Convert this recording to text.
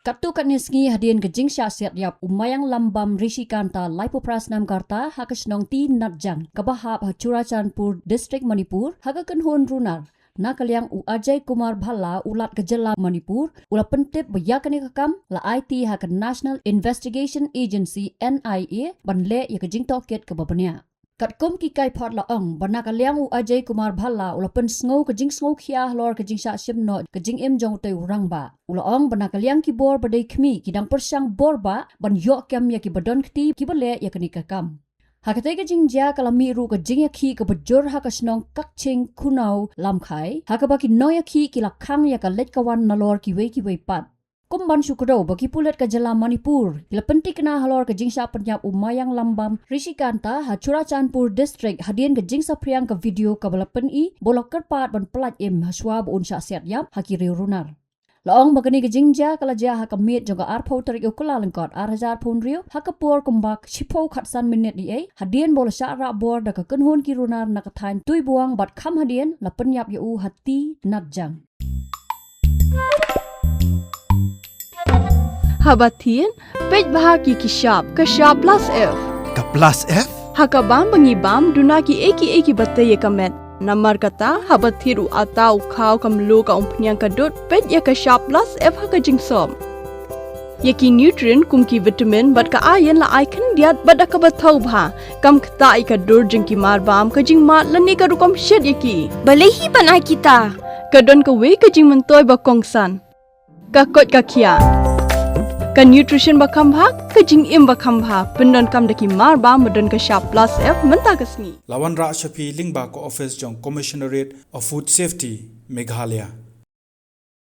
Katu katnisngi hadian gejing syasiat yap umayang lambam Rishikanta Laipopras Namkarta hakasnong ti natjang kabahap Churachandpur District Manipur hagakenhon runar na kalyang u Ajay Kumar Bhalla ulat gejala Manipur ula pentip bayakani kakam la IT hak National Investigation Agency NIA banle ya gejing toket kababanya. Katkom ki kai pot la ong bana kalyang u Ajay Kumar Bhalla ula pen sngo kejing sngo khia lor kejing sha shimno kejing em jong te urang ba ula ong bana kalyang ki bor badai khmi kidang persang bor ba ban yo kem ya ki badon kti ki bale ya kani kakam hakate kejing ja kalami ru kejing ya khi ka bajor ha ka snong kakching kunau lamkhai hakaba ki no ya khi ki lakhang ya ka let kawan nalor ki wei pat Kumban syukro bagi pulet ke Jala Manipur. Bila penting kena halor ke jingsa penyap umayang lambam Rishikanta ha Churachandpur District hadian ke jingsa priang ke video ke bala peni bolok kerpat ban pelat im haswa bu unsya siat yap hakiri runar. Laong bagani ke jingja kala ja ha kamit juga arpau tarik ukula lengkot arhajar pun rio ha kapur kumbak chipau khatsan minit di hadian bola syara bor da ke kenhun ki runar nak tain tui buang bat kham hadian la penyap yu hati natjang. Habatin, pej bahagi kishap plus F. Ka plus F? Hakabam bangibam dunaki eki batay kamet. Namar kata habathiru atau kau kamlu ka umpnyang kadut pej ya kishap plus F hakajing som. Yaki nutrient kumki vitamin bat ka ayan la icon diat bat akabatau bha. Kam kata ikadur jengki marbam kajing mat lani karukam shed yaki. Balehi banai kita. Kadon ka we kajing mentoy bakongsan. Kakot kakia. Ka nutrition bakam bha kajing im bakam bha pendon kam daki marba medon ka sharp plus F menta kasni Lawan Ra Shafi Lingba ko office jong Commissionerate of Food Safety Meghalaya